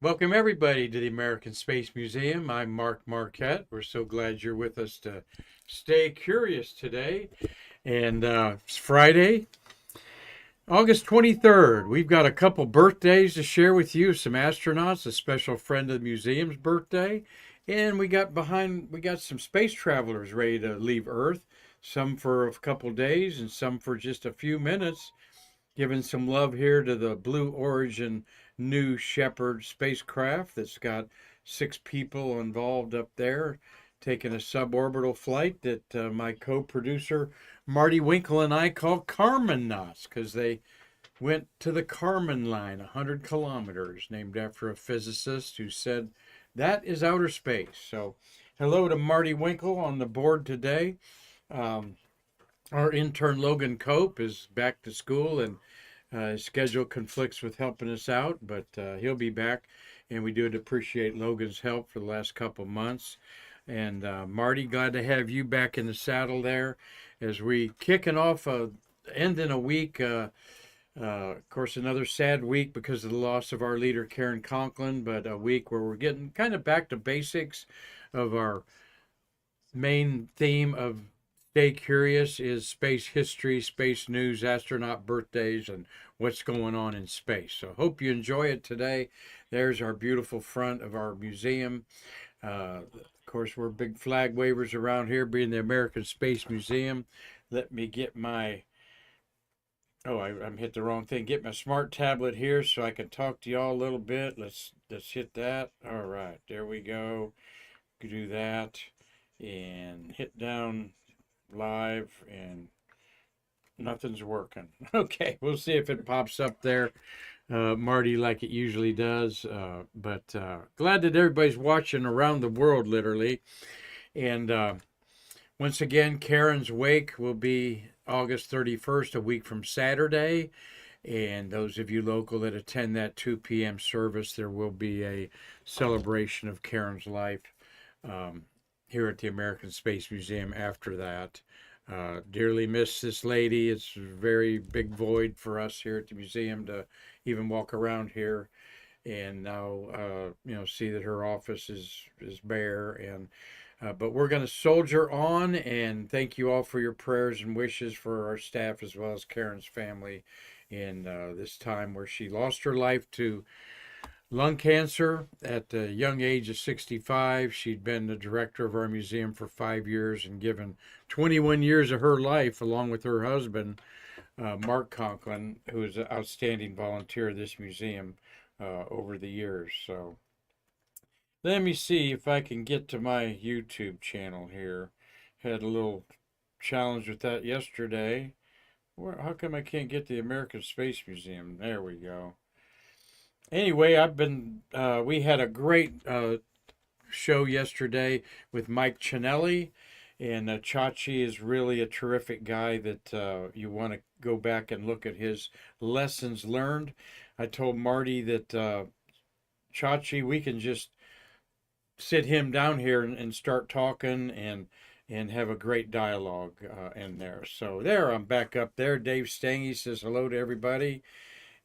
Welcome, everybody, to the American Space Museum. I'm Mark Marquette. We're so glad you're with us to stay curious today. And it's Friday, August 23rd. We've got a couple birthdays to share with you, some astronauts, a special friend of the museum's birthday. And we got some space travelers ready to leave Earth, some for a couple days and some for just a few minutes. Giving some love here to the Blue Origin New Shepard spacecraft that's got 6 people involved up there, taking a suborbital flight that my co-producer Marty Winkel and I call Kármán knots because they went to the Kármán line, 100 kilometers, named after a physicist who said that is outer space. So, hello to Marty Winkel on the board today. Um, our intern Logan Cope is back to school and his schedule conflicts with helping us out, but he'll be back. And we do appreciate Logan's help for the last couple months. And Marty, glad to have you back in the saddle there as we kicking off ending a week. Of course, another sad week because of the loss of our leader, Karen Conklin, but a week where we're getting kind of back to basics of our main theme of Stay Curious is space history, space news, astronaut birthdays, and what's going on in space. So hope you enjoy it today. There's our beautiful front of our museum. Of course, we're big flag wavers around here, being the American Space Museum. Let me get my, I'm hit the wrong thing. Get my smart tablet here so I can talk to y'all a little bit. Let's hit that. All right, there we go. Do that and hit down live, and nothing's working. Okay, we'll see if it pops up there, Marty, like it usually does. But glad that everybody's watching around the world, literally. And once again, Karen's wake will be August 31st, a week from Saturday. And those of you local that attend that 2 p.m. service, there will be a celebration of Karen's life here at the American Space Museum after that. Dearly miss this lady. It's a very big void for us here at the museum to even walk around here and now see that her office is bare. And but we're going to soldier on, and thank you all for your prayers and wishes for our staff as well as Karen's family in this time where she lost her life to lung cancer at the young age of 65. She'd been the director of our museum for 5 years and given 21 years of her life, along with her husband, Mark Conklin, who is an outstanding volunteer of this museum over the years. So let me see if I can get to my YouTube channel here. Had a little challenge with that yesterday. How come I can't get the American Space Museum? There we go. Anyway, we had a great show yesterday with Mike Chinelli, and Chachi is really a terrific guy that you want to go back and look at his lessons learned. I told Marty that Chachi, we can just sit him down here and start talking and have a great dialogue in there. So there, I'm back up there. Dave Stange says hello to everybody.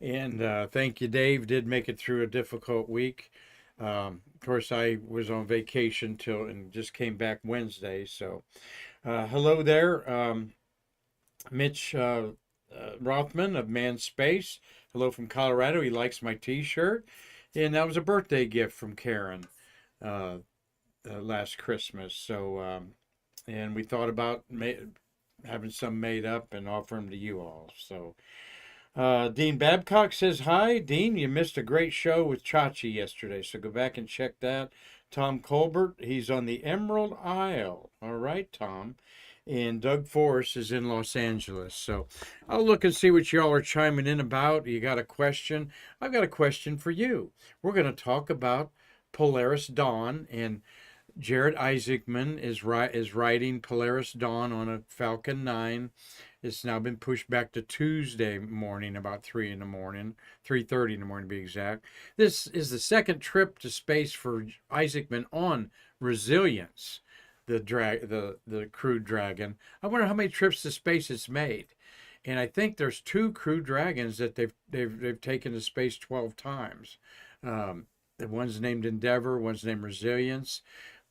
And thank you, Dave. Did make it through a difficult week. Of course, I was on vacation and just came back Wednesday. So, hello there, Mitch Rothman of Man Space. Hello from Colorado. He likes my T-shirt, and that was a birthday gift from Karen last Christmas. So, and we thought about having some made up and offer them to you all. So. Dean Babcock says, hi. Dean, you missed a great show with Chachi yesterday, so go back and check that. Tom Colbert, he's on the Emerald Isle. All right, Tom. And Doug Forrest is in Los Angeles. So I'll look and see what y'all are chiming in about. You got a question? I've got a question for you. We're going to talk about Polaris Dawn, and Jared Isaacman is riding Polaris Dawn on a Falcon 9. It's now been pushed back to Tuesday morning, about 3:30 in the morning to be exact. This is the second trip to space for Isaacman on Resilience, the Crew Dragon. I wonder how many trips to space it's made. And I think there's 2 Crew Dragons that they've taken to space 12 times. One's named Endeavor, one's named Resilience.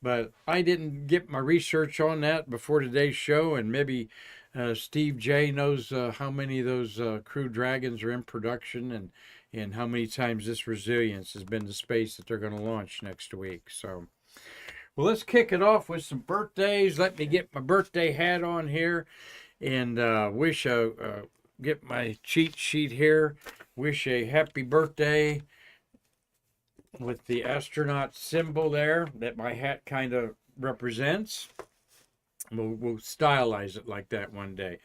But I didn't get my research on that before today's show, and maybe Steve J knows how many of those Crew Dragons are in production, and how many times this Resilience has been to space that they're going to launch next week. So, well, let's kick it off with some birthdays. Let me get my birthday hat on here, and get my cheat sheet here. Wish a happy birthday with the astronaut symbol there that my hat kind of represents. We'll stylize it like that one day.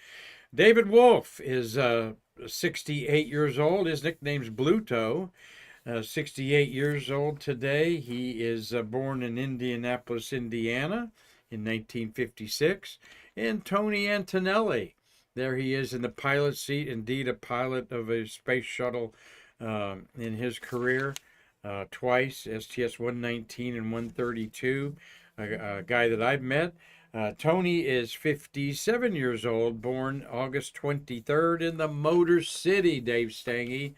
David Wolf is 68 years old. His nickname's Bluto. 68 years old today. He is born in Indianapolis, Indiana in 1956. And Tony Antonelli, there he is in the pilot seat, indeed a pilot of a space shuttle in his career. Twice, STS-119 and 132, a guy that I've met. Tony is 57 years old, born August 23rd in the Motor City, Dave Stange,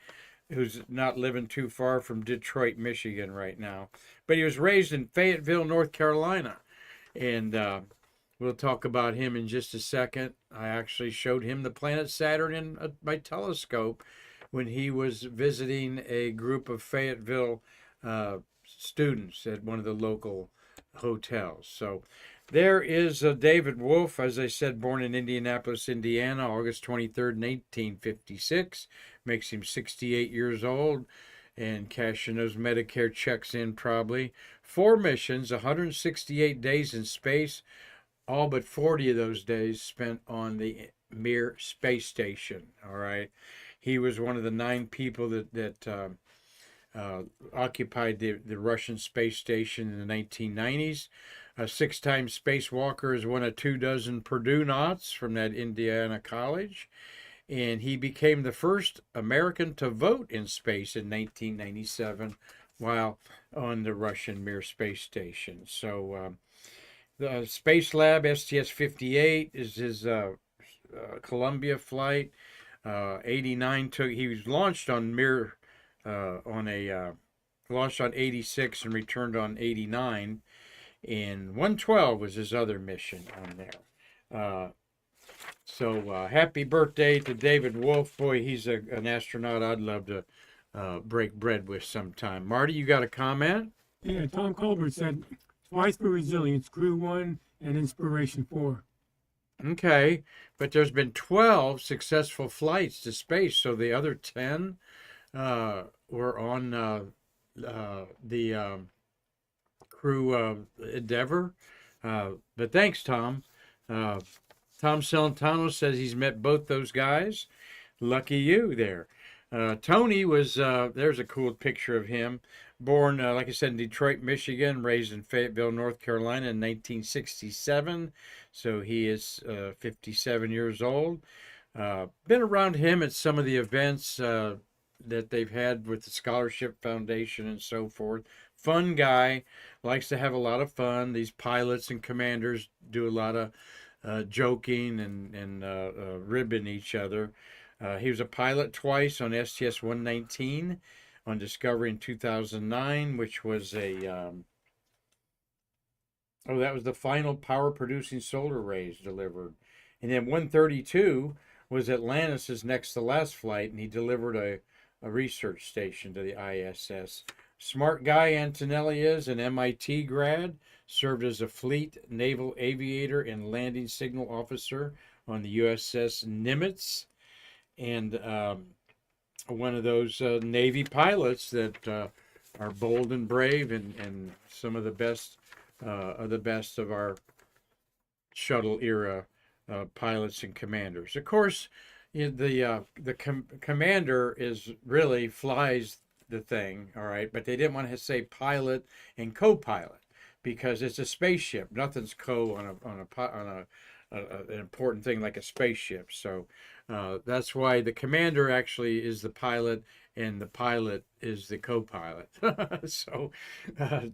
who's not living too far from Detroit, Michigan right now. But he was raised in Fayetteville, North Carolina. And we'll talk about him in just a second. I actually showed him the planet Saturn in my telescope when he was visiting a group of Fayetteville students at one of the local hotels. So there is David Wolf, as I said, born in Indianapolis, Indiana, August 23rd, 1956. Makes him 68 years old and cashing those Medicare checks in probably. 4 missions, 168 days in space, all but 40 of those days spent on the Mir space station, all right? He was one of the 9 people that occupied the Russian space station in the 1990s. A 6-time spacewalker, is one of 24 Purdue Knots from that Indiana college. And he became the first American to vote in space in 1997 while on the Russian Mir space station. So the Space Lab STS-58 is his Columbia flight. 89 he was launched on Mir launched on 86 and returned on 89, and 112 was his other mission on there. So happy birthday to David Wolf. Boy, he's an astronaut I'd love to break bread with sometime. Marty, you got a comment? Yeah, Tom Colbert said twice for Resilience, Crew 1 and Inspiration 4. Okay, but there's been 12 successful flights to space, so the other 10 were on the Crew Endeavor. But thanks, Tom. Tom Celentano says he's met both those guys. Lucky you there. Tony was, there's a cool picture of him. Born, like I said, in Detroit, Michigan, raised in Fayetteville, North Carolina in 1967. So he is 57 years old. Been around him at some of the events that they've had with the Scholarship Foundation and so forth. Fun guy, likes to have a lot of fun. These pilots and commanders do a lot of joking and ribbing each other. He was a pilot twice on STS-119 on Discovery in 2009, which was that was the final power-producing solar rays delivered. And then 132 was Atlantis' next to last flight, and he delivered a research station to the ISS. Smart guy Antonelli is, an MIT grad, served as a fleet naval aviator and landing signal officer on the USS Nimitz, and one of those Navy pilots that are bold and brave, and some of the best of our shuttle era pilots and commanders. Of course, the commander really flies the thing, all right, but they didn't want to say pilot and co-pilot because it's a spaceship. Nothing's on an important thing like a spaceship. So that's why the commander actually is the pilot and the pilot is the co-pilot. So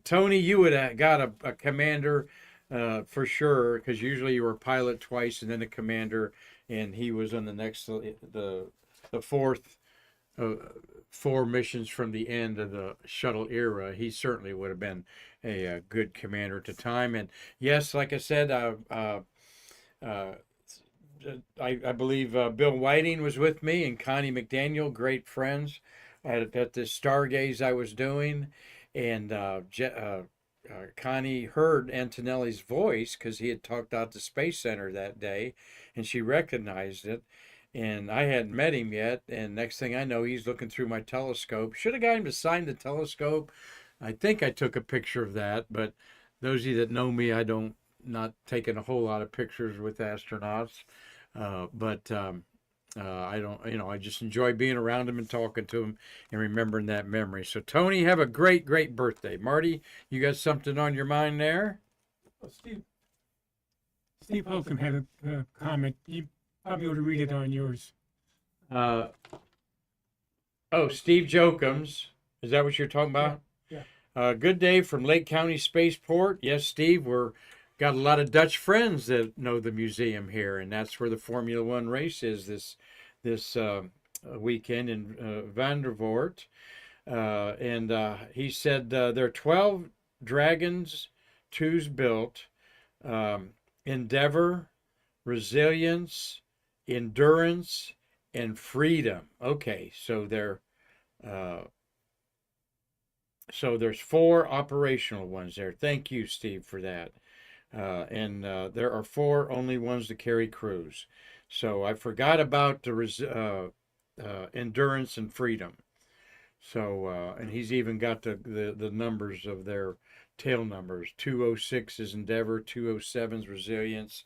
Tony, you would have got a commander for sure, because usually you were a pilot twice and then a commander, and he was on the next, the fourth uh, 4 missions from the end of the shuttle era, he certainly would have been a good commander at the time. And yes, like I said, uh, I believe Bill Whiting was with me and Connie McDaniel, great friends at this stargaze I was doing. And Connie heard Antonelli's voice because he had talked out the Space Center that day, and she recognized it. And I hadn't met him yet. And next thing I know, he's looking through my telescope. Should have got him to sign the telescope. I think I took a picture of that, but those of you that know me, I don't not taking a whole lot of pictures with astronauts. But I don't, I just enjoy being around him and talking to him and remembering that memory. So, Tony, have a great, great birthday. Marty, you got something on your mind there? Well, Steve Holcomb had a comment. You probably ought to read it on yours. Oh, Steve Jokums. Is that what you're talking about? Yeah. Good day from Lake County Spaceport. Yes, Steve, we're got a lot of Dutch friends that know the museum here, and that's where the Formula One race is this weekend in Vandervoort. And he said there are 12 Dragons 2s built. Endeavor, resilience, endurance, and freedom. Okay, so there's 4 operational ones there. Thank you, Steve, for that. And there are 4 only ones to carry crews. So I forgot about the endurance and freedom. So and he's even got the numbers of their tail numbers. 206 is Endeavor, 207 is Resilience,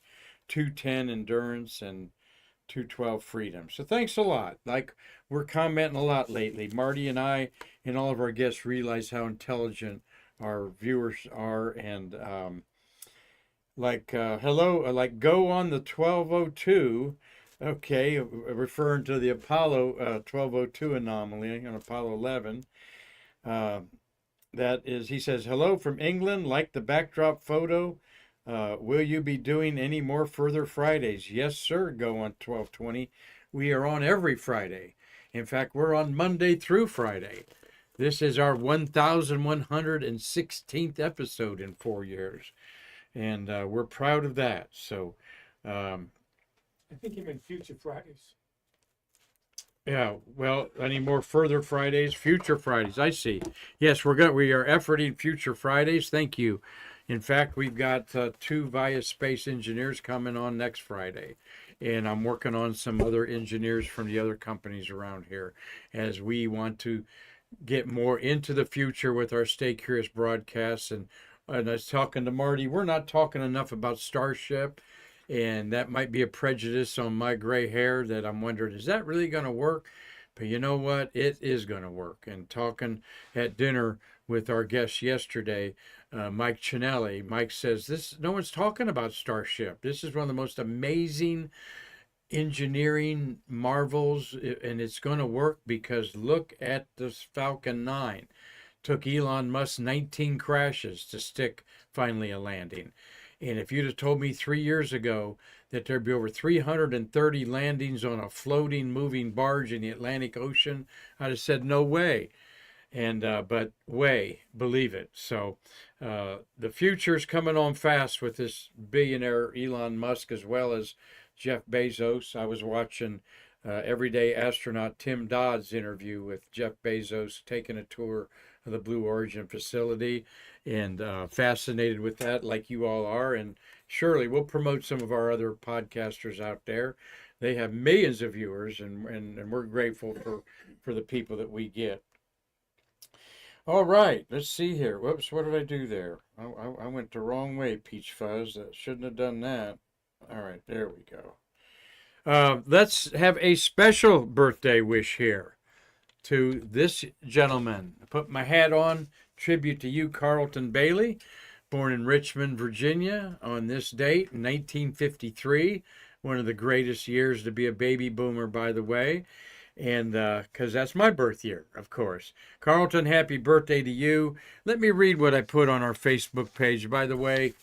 210 Endurance, and 212 Freedom. So thanks a lot. Like, we're commenting a lot lately. Marty and I and all of our guests realize how intelligent our viewers are, and hello, like go on the 1202, okay, referring to the Apollo 1202 anomaly on Apollo 11. That is, he says, hello from England, like the backdrop photo. Will you be doing any more further Fridays? Yes, sir, go on 1220. We are on every Friday. In fact, we're on Monday through Friday. This is our 1,116th episode in 4 years. And we're proud of that. So, I think you meant future Fridays. yeah. Well, any more further Fridays? Future Fridays. I see. Yes, we are efforting future Fridays. Thank you. In fact, we've got 2 Via Space engineers coming on next Friday, and I'm working on some other engineers from the other companies around here as we want to get more into the future with our Stay Curious broadcasts. And I was talking to Marty, we're not talking enough about Starship, and that might be a prejudice on my gray hair that I'm wondering, is that really going to work? But you know what? It is going to work. And talking at dinner with our guest yesterday, Mike Chinelli, Mike says, no one's talking about Starship. This is one of the most amazing engineering marvels, and it's going to work because look at this Falcon 9. Took Elon Musk 19 crashes to stick finally a landing. And if you'd have told me 3 years ago that there'd be over 330 landings on a floating, moving barge in the Atlantic Ocean, I'd have said, no way. And but believe it. So the future's coming on fast with this billionaire Elon Musk as well as Jeff Bezos. I was watching everyday astronaut Tim Dodd's interview with Jeff Bezos, taking a tour of the Blue Origin facility, and fascinated with that like you all are. And surely we'll promote some of our other podcasters out there. They have millions of viewers, and we're grateful for the people that we get. All right, let's see here. Whoops, what did I do there? I went the wrong way, Peach Fuzz. Shouldn't have done that. All right, there we go. Let's have a special birthday wish here to this gentleman. I put my hat on, tribute to you, Carlton Bailey, born in Richmond, Virginia, on this date, 1953, one of the greatest years to be a baby boomer, by the way, and because that's my birth year, of course. Carlton, happy birthday to you. Let me read what I put on our Facebook page. By the way,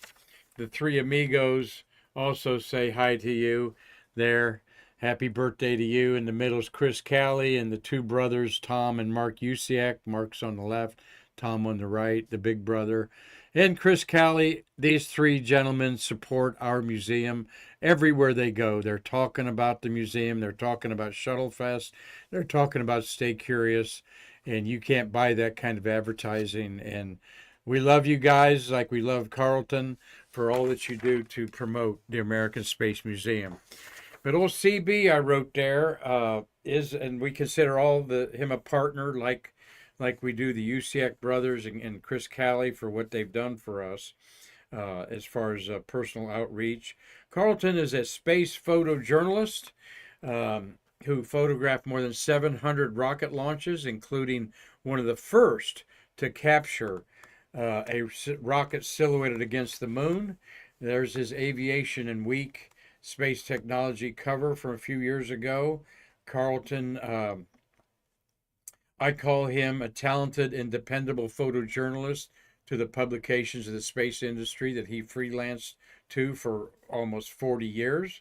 the 3 amigos also say hi to you there. Happy birthday to you. In the middle is Chris Callie and the two brothers, Tom and Mark Usiak. Mark's on the left, Tom on the right, the big brother. And Chris Callie, these three gentlemen support our museum everywhere they go. They're talking about the museum. They're talking about Shuttle Fest. They're talking about Stay Curious. And you can't buy that kind of advertising. And we love you guys like we love Carlton for all that you do to promote the American Space Museum. But old CB, I wrote there, is, and we consider him a partner, like we do the Usiak brothers and Chris Callie for what they've done for us as far as personal outreach. Carlton is a space photojournalist who photographed more than 700 rocket launches, including one of the first to capture a rocket silhouetted against the moon. There's his Aviation and Week space technology cover from a few years ago. Carlton, I call him a talented and dependable photojournalist to the publications of the space industry that he freelanced to for almost 40 years.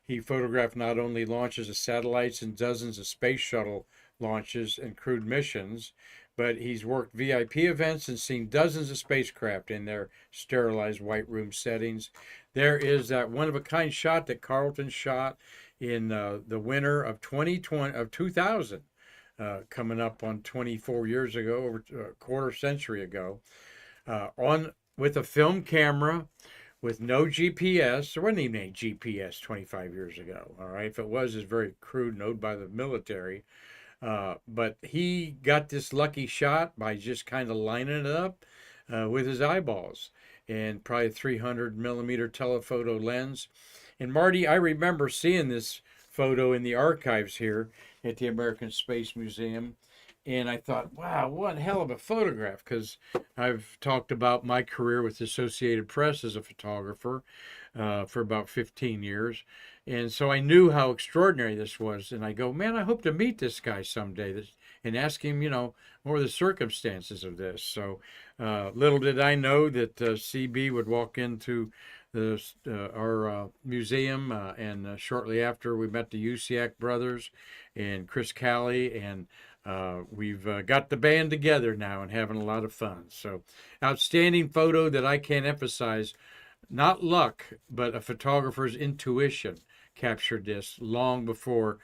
He photographed not only launches of satellites and dozens of space shuttle launches and crewed missions, but he's worked VIP events and seen dozens of spacecraft in their sterilized white room settings. There is that one-of-a-kind shot that Carlton shot in the winter of 2000, coming up on 24 years ago, over a quarter century ago, with a film camera with no GPS. There wasn't even any GPS 25 years ago, all right? If it was, it's very crude and owned by the military. But he got this lucky shot by just kind of lining it up with his eyeballs and probably a 300 millimeter telephoto lens. And Marty, I remember seeing this photo in the archives here at the American Space Museum. And I thought, wow, what a hell of a photograph, because I've talked about my career with the Associated Press as a photographer for about 15 years. And so I knew how extraordinary this was. And I go, man, I hope to meet this guy someday and ask him, what were the circumstances of this. So little did I know that CB would walk into our museum, and shortly after we met the Usiak brothers and Chris Callie, and we've got the band together now and having a lot of fun. So outstanding photo that I can't emphasize. Not luck, but a photographer's intuition captured this long before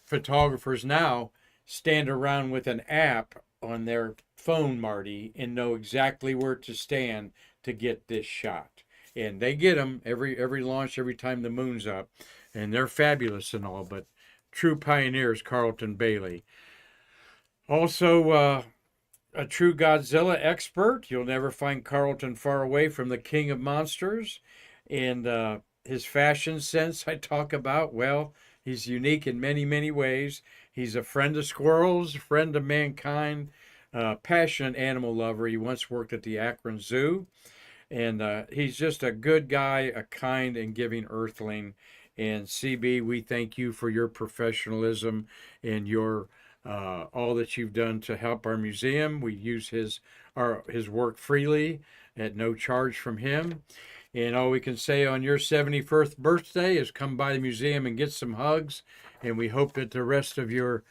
photographers now stand around with an app on their phone, Marty, and know exactly where to stand to get this shot. And they get them every launch, every time the moon's up, and they're fabulous and all, but true pioneers, Carlton Bailey. Also, a true Godzilla expert. You'll never find Carlton far away from the king of monsters. And his fashion sense I talk about, well, he's unique in many, many ways. He's a friend of squirrels, friend of mankind, passionate animal lover. He once worked at the Akron Zoo. And he's just a good guy, a kind and giving earthling. And CB, we thank you for your professionalism and your all that you've done to help our museum. We use his work freely at no charge from him. And all we can say on your 71st birthday is come by the museum and get some hugs. And we hope that the rest of your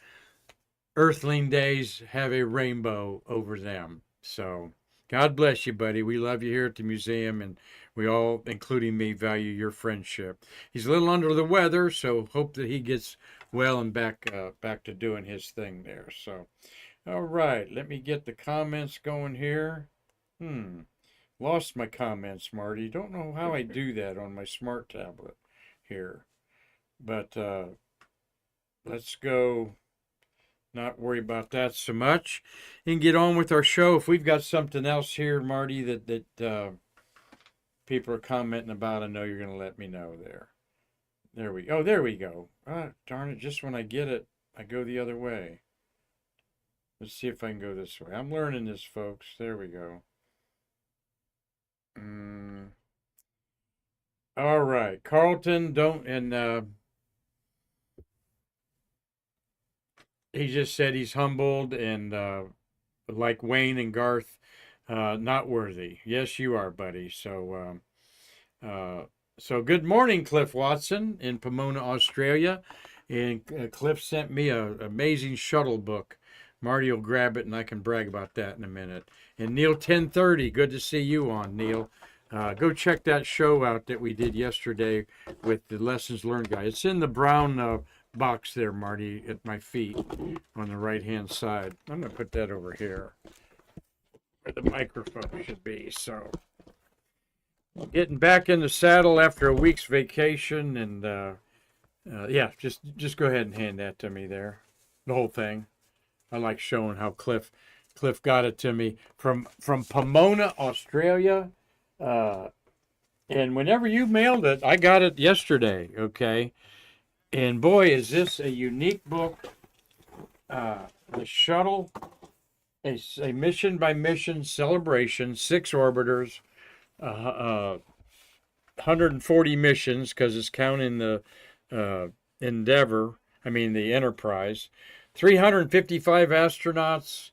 earthling days have a rainbow over them. So God bless you, buddy. We love you here at the museum, and we all, including me, value your friendship. He's a little under the weather, so hope that he gets well and back to doing his thing there. So, all right, let me get the comments going here. Lost my comments, Marty. Don't know how I do that on my smart tablet here. But let's go. Not worry about that so much and get on with our show. If we've got something else here, Marty, that people are commenting about, I know you're going to let me know there. There we go. Darn it, just when I get it, I go the other way. Let's see if I can go this way. I'm learning this, folks. There we go. All right. Carlton, he just said he's humbled and like Wayne and Garth, not worthy. Yes, you are, buddy. So good morning, Cliff Watson in Pomona, Australia. And Cliff sent me a amazing shuttle book. Marty will grab it, and I can brag about that in a minute. And Neil 1030, good to see you on, Neil. Go check that show out that we did yesterday with the Lessons Learned guy. It's in the brown box there, Marty, at my feet on the right-hand side. I'm going to put that over here where the microphone should be. So, getting back in the saddle after a week's vacation, and yeah, just go ahead and hand that to me there, the whole thing. I like showing how Cliff got it to me from Pomona, Australia. And whenever you mailed it, I got it yesterday, okay? And boy, is this a unique book. The shuttle, a mission by mission celebration, 6 orbiters, 140 missions, because it's counting the Endeavor, the Enterprise, 355 astronauts,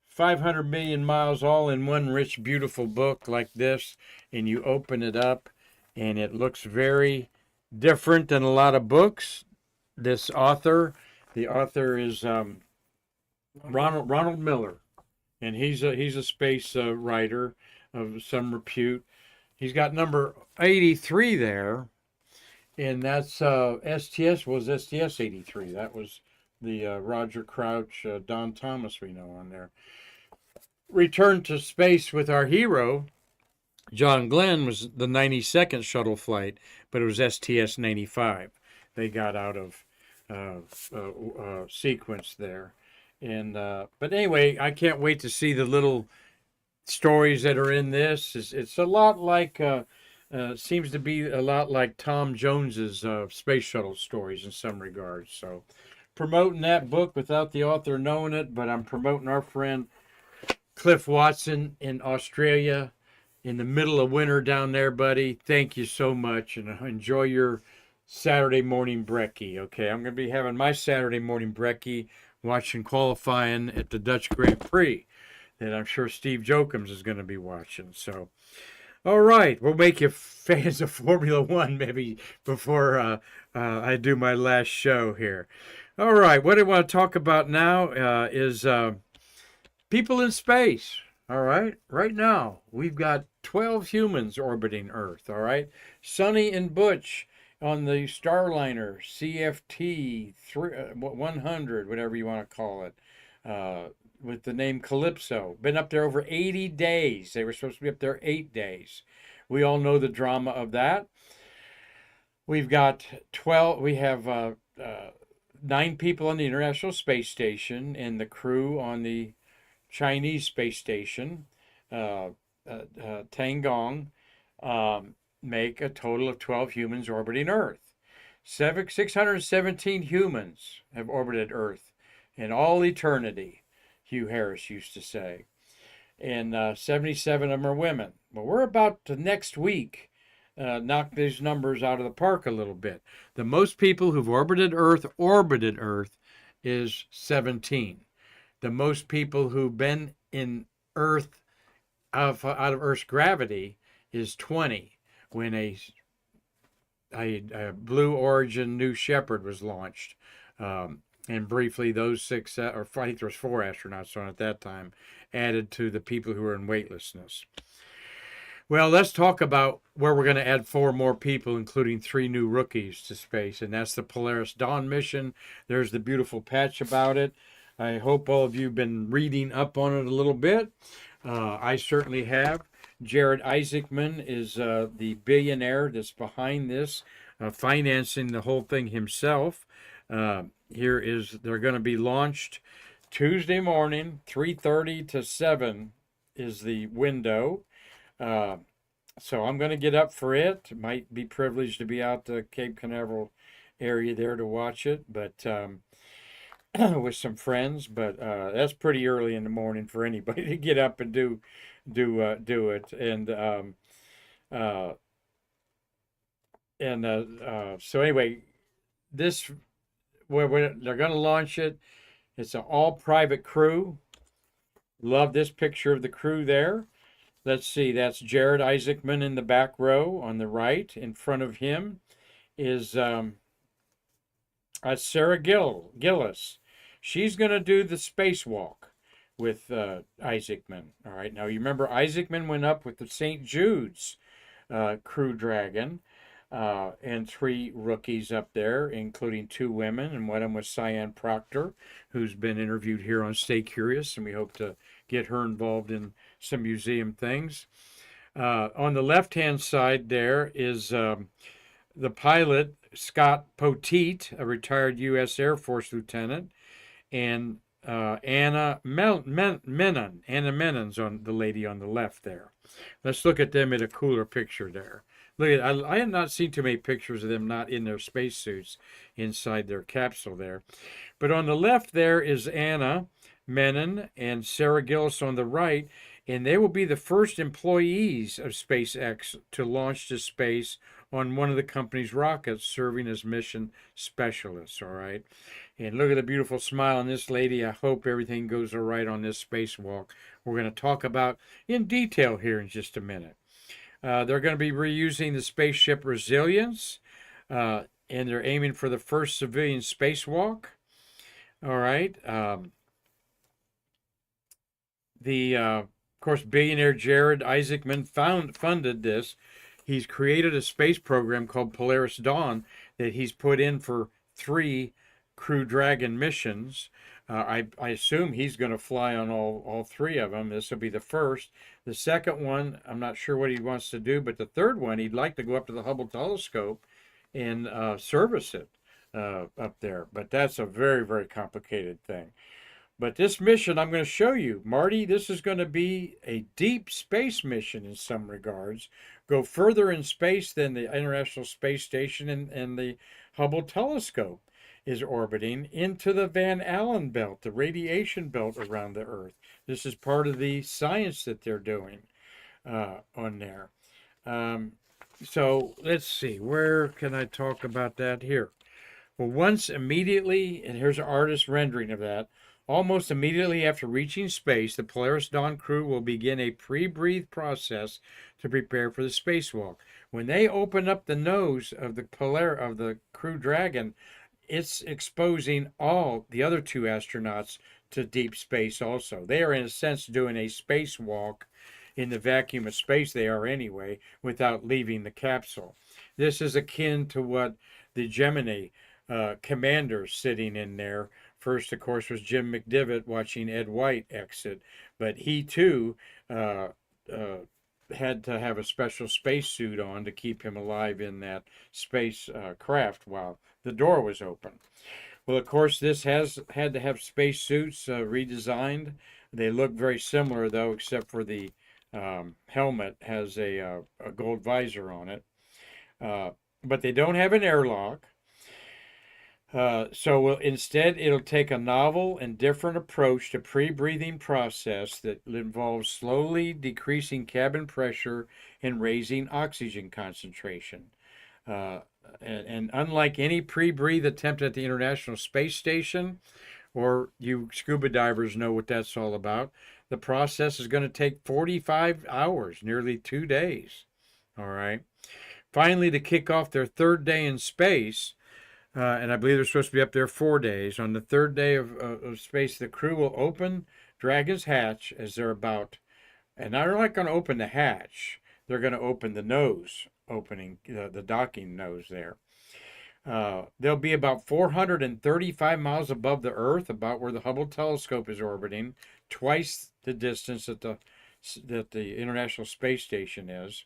500 million miles, all in one rich, beautiful book like this. And you open it up, and it looks very different than a lot of books. The author is Ronald Miller, and he's a space writer of some repute. He's got number 83 there, and that's STS 83. That was the Roger Crouch, Don Thomas we know on there. Return to space with our hero, John Glenn, was the 92nd shuttle flight, but it was STS 95. They got out of sequence there. And but anyway, I can't wait to see the little stories that are in this. It's a lot like, seems to be a lot like Tom Jones's space shuttle stories in some regards. So promoting that book without the author knowing it, but I'm promoting our friend Cliff Watson in Australia in the middle of winter down there, buddy. Thank you so much, and enjoy your Saturday morning brekkie, okay? I'm going to be having my Saturday morning brekkie watching qualifying at the Dutch Grand Prix that I'm sure Steve Jokums is going to be watching. So, all right, we'll make you fans of Formula One maybe before I do my last show here. All right, what I want to talk about now is people in space. All right, right now we've got 12 humans orbiting Earth. All right, Sonny and Butch on the Starliner CFT 100, whatever you want to call it, with the name Calypso. Been up there over 80 days. They were supposed to be up there 8 days. We all know the drama of that. We've got 12. We have 9 people on the International Space Station, and the crew on the Chinese space station, Tiangong, make a total of 12 humans orbiting Earth. 617 humans have orbited Earth in all eternity, Hugh Harris used to say. And 77 of them are women. Well, we're about to next week knock these numbers out of the park a little bit. The most people who've orbited Earth is 17. The most people who've been in Earth out of Earth's gravity is 20. When a Blue Origin New Shepard was launched. And briefly, those 6, or I think there was 4 astronauts on at that time, added to the people who were in weightlessness. Well, let's talk about where we're going to add 4 more people, including 3 new rookies to space, and that's the Polaris Dawn mission. There's the beautiful patch about it. I hope all of you have been reading up on it a little bit. I certainly have. Jared Isaacman is the billionaire that's behind this, financing the whole thing himself. They're going to be launched Tuesday morning, 3:30 to 7 is the window. So I'm going to get up for it. Might be privileged to be out the Cape Canaveral area there to watch it, but with some friends. But that's pretty early in the morning for anybody to get up and do it. And so anyway, this where they're going to launch it. It's an all private crew. Love this picture of the crew there. Let's see, that's Jared Isaacman in the back row on the right. In front of him is Sarah Gillis. She's going to do the spacewalk with Isaacman. All right. Now, you remember Isaacman went up with the St. Jude's Crew Dragon and 3 rookies up there, including 2 women, and one of them was Cyan Proctor, who's been interviewed here on Stay Curious, and we hope to get her involved in some museum things. On the left-hand side there is the pilot, Scott Poteet, a retired U.S. Air Force lieutenant, and Anna Menon. Anna Menon's on the lady on the left there. Let's look at them in a cooler picture there. Look at, I have not seen too many pictures of them not in their spacesuits inside their capsule there. But on the left there is Anna Menon and Sarah Gillis on the right, and they will be the first employees of SpaceX to launch to space on one of the company's rockets, serving as mission specialists, all right? And look at the beautiful smile on this lady. I hope everything goes all right on this spacewalk. We're going to talk about in detail here in just a minute. They're going to be reusing the spaceship Resilience, and they're aiming for the first civilian spacewalk. All right. Of course, billionaire Jared Isaacman funded this. He's created a space program called Polaris Dawn that he's put in for 3 Crew Dragon missions. I assume he's going to fly on all 3 of them. This will be the first. The second one, I'm not sure what he wants to do, but the third one, he'd like to go up to the Hubble telescope and service it up there. But that's a very, very complicated thing. But this mission I'm going to show you, Marty, this is going to be a deep space mission in some regards. Go further in space than the International Space Station and the Hubble telescope is orbiting into the Van Allen belt, the radiation belt around the Earth. This is part of the science that they're doing on there. So let's see, where can I talk about that here? Well, once immediately, and here's an artist's rendering of that, almost immediately after reaching space, the Polaris Dawn crew will begin a pre-breathe process to prepare for the spacewalk. When they open up the nose of the Crew Dragon, it's exposing all the other 2 astronauts to deep space also. They are, in a sense, doing a spacewalk in the vacuum of space they are anyway, without leaving the capsule. This is akin to what the Gemini commander sitting in there. First, of course, was Jim McDivitt watching Ed White exit, but he too had to have a special spacesuit on to keep him alive in that space craft while the door was open. Well, of course, this has had to have spacesuits redesigned. They look very similar, though, except for the helmet has a gold visor on it. But they don't have an airlock. Instead, it'll take a novel and different approach to pre-breathing process that involves slowly decreasing cabin pressure and raising oxygen concentration. And unlike any pre-breathe attempt at the International Space Station, or you scuba divers know what that's all about, the process is going to take 45 hours, nearly 2 days. All right. Finally, to kick off their 3rd day in space, and I believe they're supposed to be up there 4 days. On the 3rd day of space, the crew will open Dragon's hatch as they're about, and they're not going to open the hatch. They're going to open the nose opening, the docking nose there. They'll be about 435 miles above the Earth, about where the Hubble telescope is orbiting, twice the distance that the International Space Station is.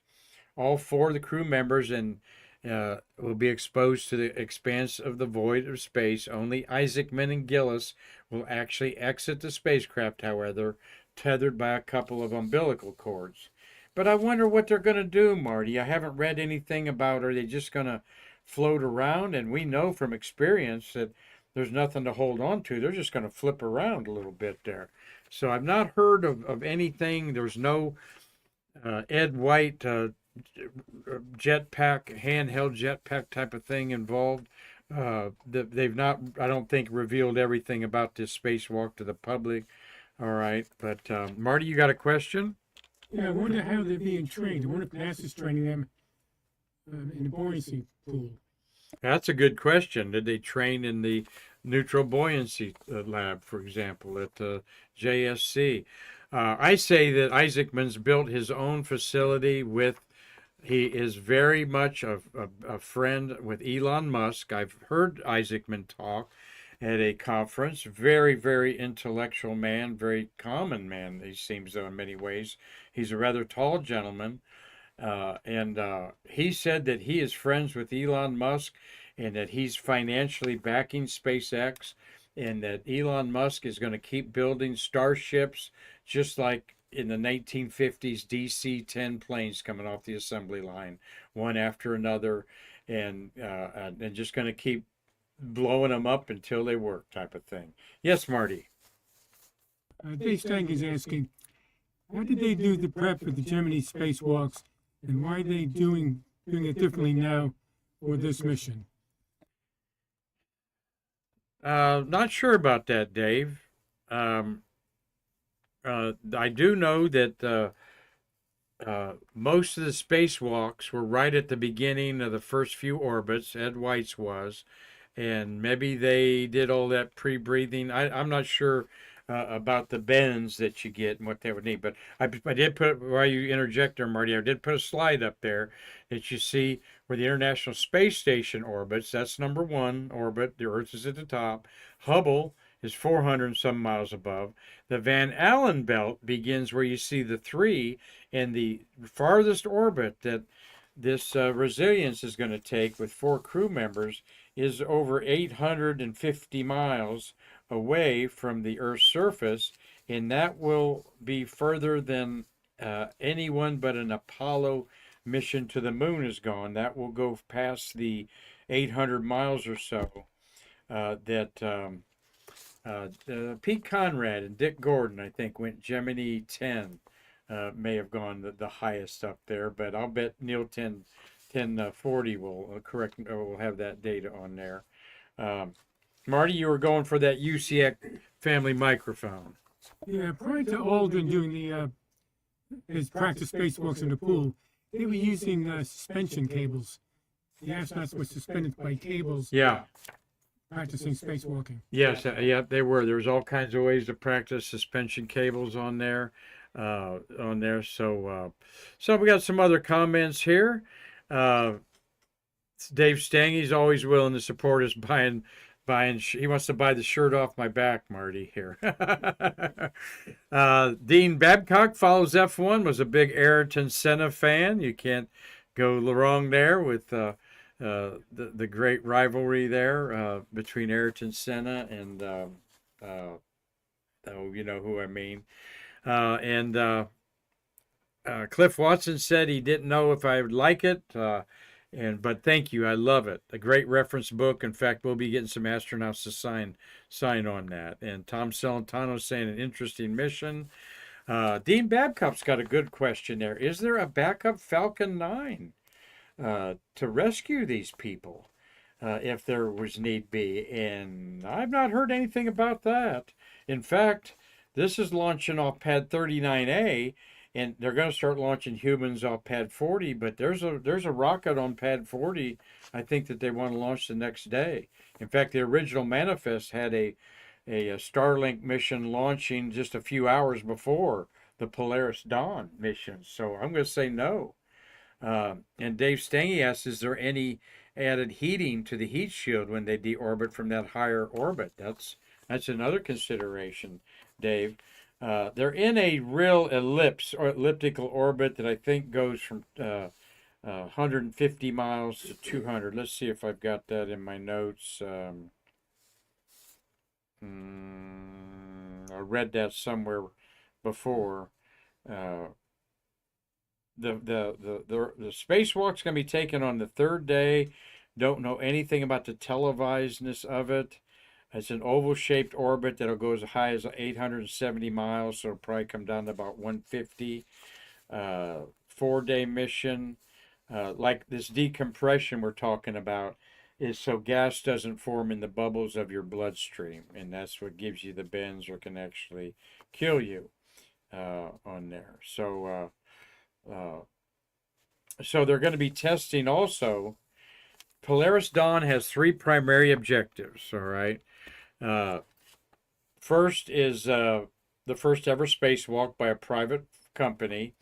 All 4 of the crew members will be exposed to the expanse of the void of space. Only Isaacman and Gillis will actually exit the spacecraft, however, tethered by a couple of umbilical cords. But I wonder what they're going to do, Marty. I haven't read anything about, are they just going to float around? And we know from experience that there's nothing to hold on to. They're just going to flip around a little bit there. So I've not heard of anything. There's no Ed White jetpack, handheld jetpack type of thing involved. They've not, I don't think, revealed everything about this spacewalk to the public. All right, but Marty, you got a question? Yeah, I wonder how they're being trained. I wonder if NASA's training them in the buoyancy pool. That's a good question. Did they train in the neutral buoyancy lab, for example, at JSC? I say that Isaacman's built his own facility with. He is very much a friend with Elon Musk. I've heard Isaacman talk at a conference. Very, very intellectual man, very common man, he seems, though, in many ways. He's a rather tall gentleman. And he said that he is friends with Elon Musk and that he's financially backing SpaceX and that Elon Musk is going to keep building starships just like in the 1950s DC 10 planes coming off the assembly line, one after another, and just going to keep blowing them up until they work, type of thing. Yes, Marty. Dave Stang is asking, how did they do the prep for the Gemini spacewalks, and why are they doing it differently now for this mission? Not sure about that, Dave. I do know that most of the spacewalks were right at the beginning of the first few orbits. Ed White's was, and maybe they did all that pre-breathing. I'm not sure about the bends that you get and what they would need, but I did put, while you interject there, Marty, I did put a slide up there that you see where the International Space Station orbits. That's number one orbit. The Earth is at the top. Hubble is 400 and some miles above. The Van Allen belt begins where you see the three, and the farthest orbit that this Resilience is going to take with 4 crew members is over 850 miles away from the Earth's surface, and that will be further than anyone but an Apollo mission to the moon has gone. That will go past the 800 miles or so Pete Conrad and Dick Gordon, I think, went Gemini 10. May have gone the highest up there, but I'll bet Neil 1040 will correct or will have that data on there. Marty, you were going for that UCX family microphone. Yeah, prior to Aldrin doing his practice spacewalks in the pool, they were using suspension cables. The astronauts were suspended by cables. Yeah. Practicing spacewalking. Yes, yeah, they were. There was all kinds of ways to practice suspension cables on there. So we got some other comments here. Dave Stang, he's always willing to support us buying. He wants to buy the shirt off my back, Marty. Here. Dean Babcock follows F1. Was a big Ayrton Senna fan. You can't go wrong there with the great rivalry there between Ayrton Senna and you know who I mean. Cliff Watson said he didn't know if I would like it, but thank you, I love it. A great reference book. In fact, we'll be getting some astronauts to sign on that. And Tom Celentano saying an interesting mission. Dean Babcock's got a good question there. Is there a backup Falcon 9? To rescue these people if there was need be. And I've not heard anything about that. In fact, this is launching off pad 39A, and they're going to start launching humans off pad 40, but there's a rocket on pad 40, I think, that they want to launch the next day. In fact, the original manifest had a Starlink mission launching just a few hours before the Polaris Dawn mission. So I'm going to say no. And Dave Stangy asks, is there any added heating to the heat shield when they deorbit from that higher orbit? That's another consideration, Dave. They're in a real elliptical orbit that I think goes from 150 miles to 200. Let's see if I've got that in my notes. I read that somewhere before. The spacewalk's going to be taken on the third day. Don't know anything about the televisedness of it. It's an oval-shaped orbit that'll go as high as 870 miles, so it'll probably come down to about 150. 4-day mission. Like this decompression we're talking about is so gas doesn't form in the bubbles of your bloodstream, and that's what gives you the bends or can actually kill you on there. So they're going to be testing also Polaris Dawn has three primary objectives. All right. First is the first ever spacewalk by a private company.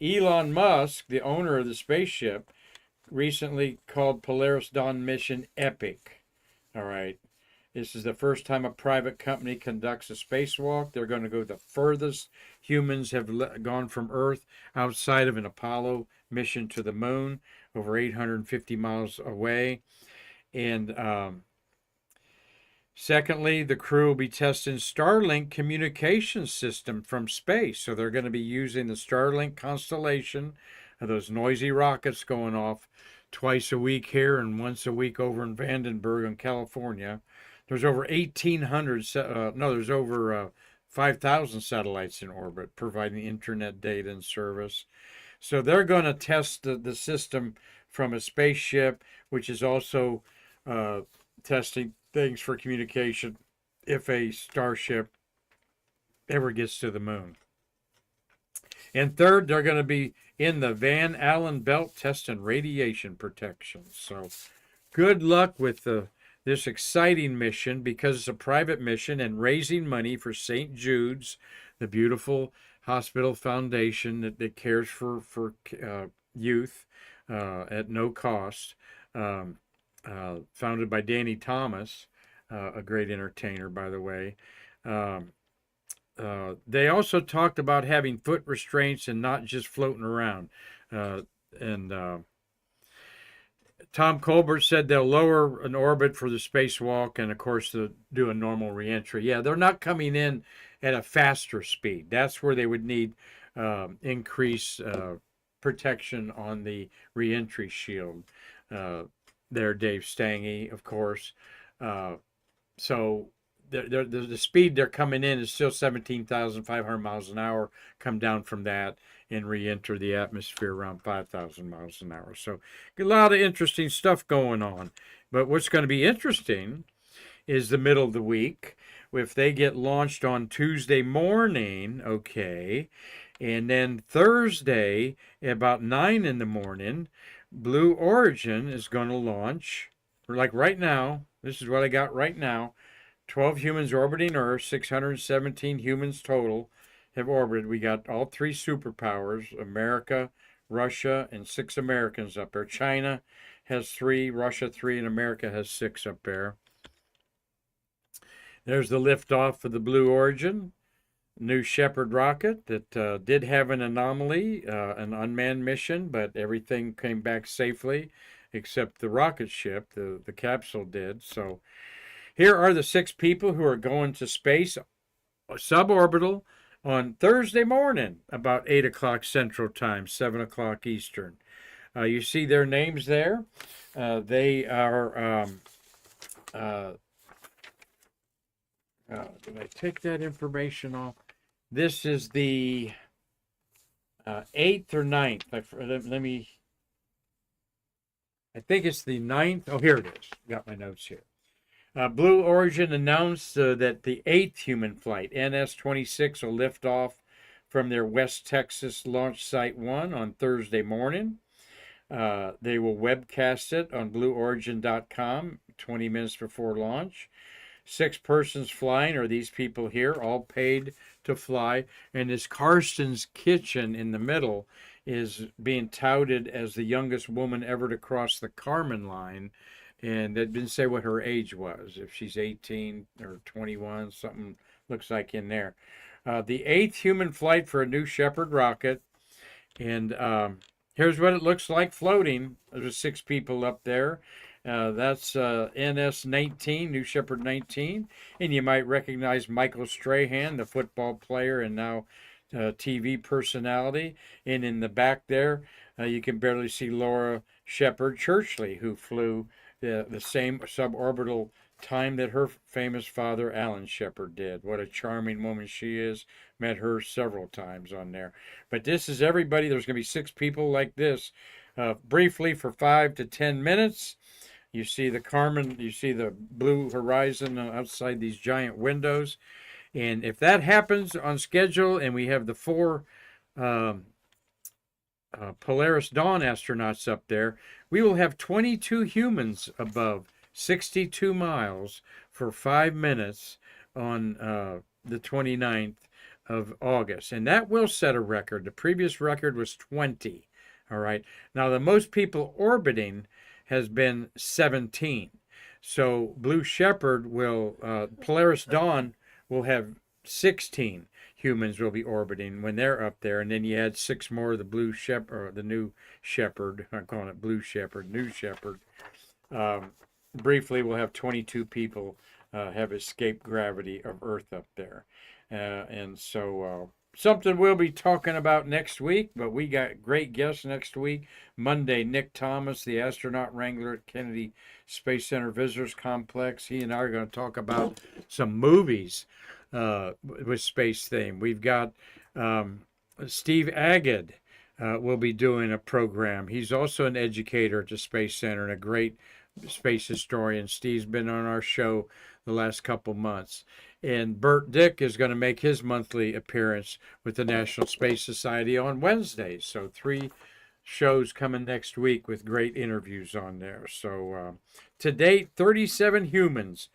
Elon Musk, the owner of the spaceship, recently called Polaris Dawn mission epic. All right. This is the first time a private company conducts a spacewalk. They're going to go the furthest humans have gone from Earth outside of an Apollo mission to the moon, over 850 miles away. And secondly, the crew will be testing Starlink communication system from space. So they're going to be using the Starlink constellation of those noisy rockets going off twice a week here and once a week over in Vandenberg in California. There's over 1,800, there's over 5,000 satellites in orbit providing internet data and service. So they're going to test the system from a spaceship, which is also testing things for communication if a starship ever gets to the moon. And third, they're going to be in the Van Allen belt testing radiation protection. So good luck with this exciting mission, because it's a private mission, and raising money for St. Jude's, the beautiful hospital foundation that cares for youth at no cost, founded by Danny Thomas, a great entertainer, by the way. They also talked about having foot restraints and not just floating around. Tom Colbert said they'll lower an orbit for the spacewalk and, of course, to do a normal reentry. Yeah, they're not coming in at a faster speed. That's where they would need increased protection on the reentry shield. There, Dave Stange, of course. So the speed they're coming in is still 17,500 miles an hour. Come down from that and re-enter the atmosphere around 5,000 miles an hour. So a lot of interesting stuff going on. But what's going to be interesting is the middle of the week. If they get launched on Tuesday morning, okay, and then Thursday about 9 in the morning, Blue Origin is going to launch, like right now. This is what I got right now. 12 humans orbiting Earth, 617 humans total have orbited. We got all three superpowers, America, Russia, and 6 Americans up there. China has 3, Russia 3, and America has 6 up there. There's the liftoff for the Blue Origin, New Shepard rocket that did have an anomaly, an unmanned mission, but everything came back safely except the rocket ship, the capsule did. So here are the 6 people who are going to space suborbital on Thursday morning, about 8 o'clock Central Time, 7 o'clock Eastern. You see their names there. They are, did I take that information off? This is the 8th or 9th. I think it's the 9th. Oh, here it is. Got my notes here. Blue Origin announced that the 8th human flight, NS-26, will lift off from their West Texas launch site 1 on Thursday morning. They will webcast it on blueorigin.com 20 minutes before launch. 6 persons flying are these people here, all paid to fly. And this Karsten's Kitchen in the middle is being touted as the youngest woman ever to cross the Kármán line. And they didn't say what her age was, if she's 18 or 21, something looks like in there. The 8th human flight for a New Shepard rocket. And here's what it looks like floating. There's 6 people up there. That's NS-19, New Shepard 19. And you might recognize Michael Strahan, the football player and now TV personality. And in the back there, you can barely see Laura Shepard Churchley, who flew the same suborbital time that her famous father, Alan Shepard, did. What a charming woman she is. Met her several times on there. But this is everybody. There's going to be 6 people like this. Briefly for 5 to 10 minutes. You see the Kármán, you see the blue horizon outside these giant windows. And if that happens on schedule and we have the 4 Polaris Dawn astronauts up there, we will have 22 humans above 62 miles for 5 minutes on the 29th of August. And that will set a record. The previous record was 20. All right. Now, the most people orbiting has been 17. So Blue Shepard Polaris Dawn will have 16 humans will be orbiting when they're up there, and then you add 6 more of the Blue Shepard, or the New Shepard. I'm calling it Blue Shepard, New Shepard. Briefly, we'll have 22 people have escaped gravity of Earth up there, and so something we'll be talking about next week. But we got great guests next week. Monday, Nick Thomas, the astronaut wrangler at Kennedy Space Center Visitors Complex. He and I are going to talk about some movies with space theme. We've got Steve Agad will be doing a program. He's also an educator at the Space Center and a great space historian. Steve's been on our show the last couple months. And Bert Dick is going to make his monthly appearance with the National Space Society on Wednesdays. So 3 shows coming next week with great interviews on there. So to date, 37 humans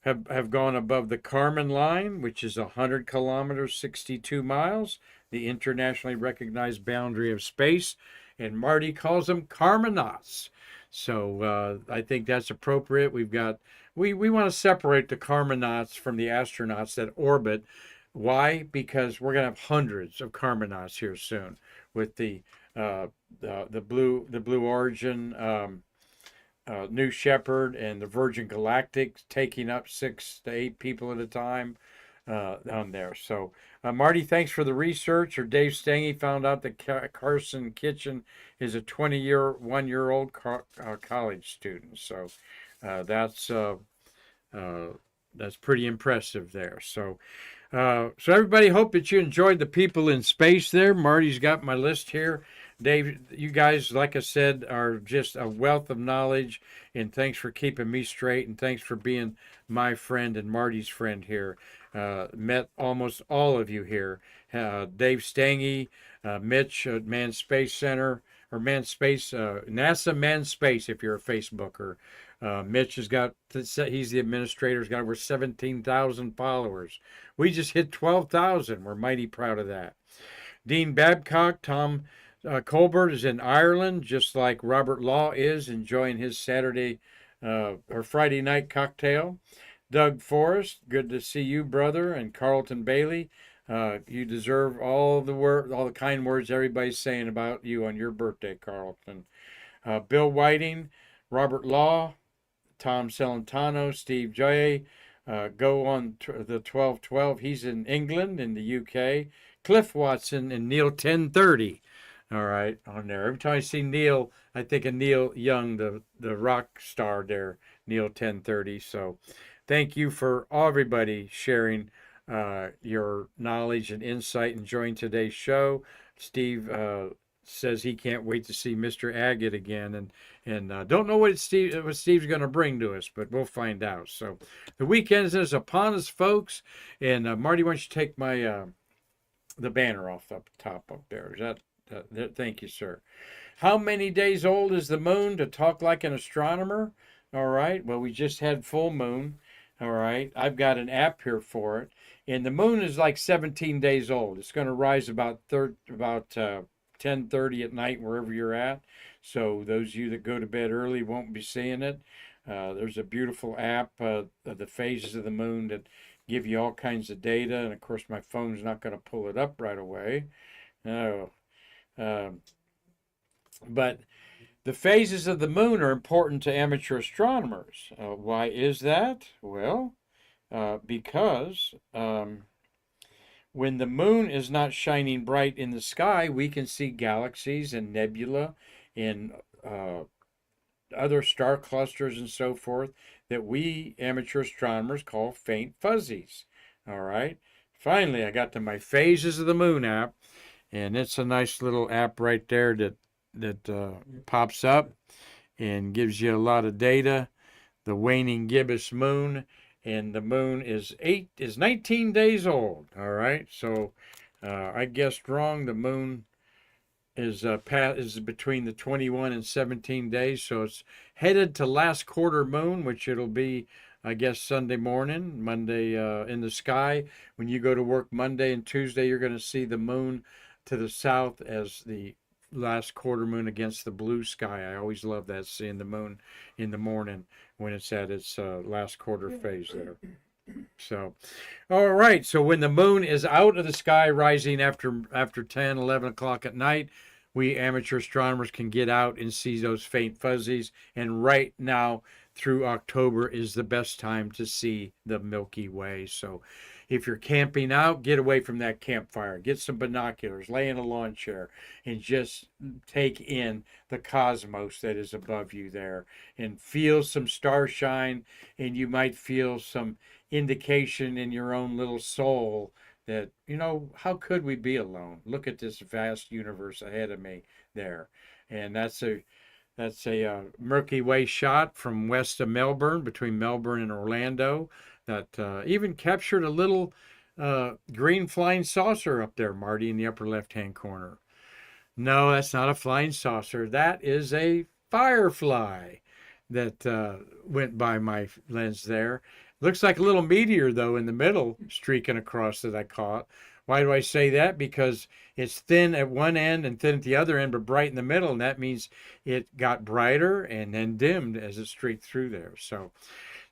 have gone above the Kármán line, which is 100 kilometers, 62 miles, the internationally recognized boundary of space. And Marty calls them Kármánauts. So I think that's appropriate. We want to separate the Kármánauts from the astronauts that orbit. Why? Because we're going to have hundreds of Kármánauts here soon with the Blue Origin, New Shepard, and the Virgin Galactic taking up 6 to 8 people at a time on there. So, Marty, thanks for the research. Or Dave Stange found out that Carson Kitchen is a 1-year-old college student. So that's pretty impressive there. So everybody, hope that you enjoyed the people in space there. Marty's got my list here. Dave, you guys, like I said, are just a wealth of knowledge, and thanks for keeping me straight, and thanks for being my friend and Marty's friend here. Met almost all of you here. Dave Stange, Mitch at Manned Space Center, or Manned Space, NASA Manned Space if you're a Facebooker. Mitch has got, he's the administrator, he's got over 17,000 followers. We just hit 12,000. We're mighty proud of that. Dean Babcock, Tom Colbert is in Ireland, just like Robert Law is, enjoying his Saturday or Friday night cocktail. Doug Forrest, good to see you, brother. And Carlton Bailey, you deserve all the kind words everybody's saying about you on your birthday, Carlton. Bill Whiting, Robert Law, Tom Celentano, Steve J. Go on the 1212. He's in England, in the UK. Cliff Watson and Neil 1030. All right, on there. Every time I see Neil, I think of Neil Young, the rock star there, Neil 1030. So thank you for everybody sharing your knowledge and insight, enjoying today's show. Steve says he can't wait to see Mr. Agad again, and don't know what Steve's going to bring to us, but we'll find out. So the weekend is upon us, folks. And Marty, why don't you take my the banner off up top up there? Is that? Thank you, sir. How many days old is the moon to talk like an astronomer? All right. Well, we just had full moon. All right. I've got an app here for it. And the moon is like 17 days old. It's going to rise about 10:30 at night wherever you're at. So those of you that go to bed early won't be seeing it. There's a beautiful app of the phases of the moon that give you all kinds of data. And, of course, my phone's not going to pull it up right away. No. But the phases of the moon are important to amateur astronomers. Why is that? Well, because when the moon is not shining bright in the sky, we can see galaxies and nebula and other star clusters and so forth that we amateur astronomers call faint fuzzies. All right. Finally, I got to my Phases of the Moon app. And it's a nice little app right there that pops up and gives you a lot of data. The waning gibbous moon, and the moon is 19 days old. All right, so I guessed wrong. The moon is between the 21 and 17 days, so it's headed to last quarter moon, which it'll be, I guess, Sunday morning, Monday in the sky. When you go to work Monday and Tuesday, you're going to see the moon to the south as the last quarter moon against the blue sky. I always love that, seeing the moon in the morning when it's at its last quarter phase there. So, all right. So when the moon is out of the sky, rising after 10, 11 o'clock at night, we amateur astronomers can get out and see those faint fuzzies. And right now through October is the best time to see the Milky Way. So if you're camping out, get away from that campfire. Get some binoculars, lay in a lawn chair, and just take in the cosmos that is above you there. And feel some starshine, and you might feel some indication in your own little soul that, how could we be alone? Look at this vast universe ahead of me there. And that's a Milky Way shot from west of Melbourne, between Melbourne and Orlando, that even captured a little green flying saucer up there, Marty, in the upper left-hand corner. No, that's not a flying saucer. That is a firefly that went by my lens there. Looks like a little meteor, though, in the middle, streaking across that I caught. Why do I say that? Because it's thin at one end and thin at the other end, but bright in the middle, and that means it got brighter and then dimmed as it streaked through there. So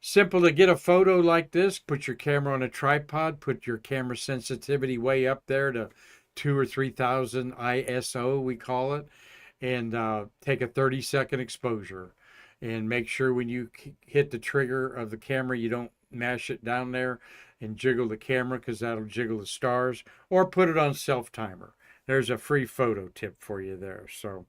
simple to get a photo like this. Put your camera on a tripod, put your camera sensitivity way up there to 2,000 or 3,000 ISO, we call it, and take a 30-second exposure. And make sure when you hit the trigger of the camera, you don't mash it down there and jiggle the camera, because that'll jiggle the stars, or put it on self-timer. There's a free photo tip for you there. So,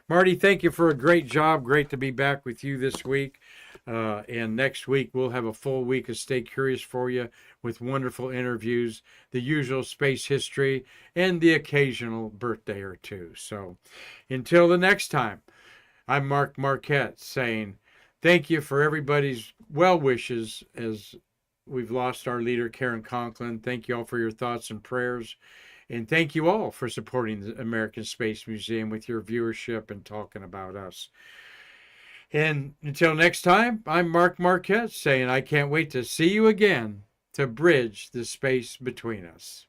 Marty, thank you for a great job. Great to be back with you this week. And next week, we'll have a full week of Stay Curious for you with wonderful interviews, the usual space history, and the occasional birthday or two. So, until the next time, I'm MarQ Marquette saying thank you for everybody's well wishes as we've lost our leader, Karen Conklin. Thank you all for your thoughts and prayers. And thank you all for supporting the American Space Museum with your viewership and talking about us. And until next time, I'm MarQ Marquette saying I can't wait to see you again to bridge the space between us.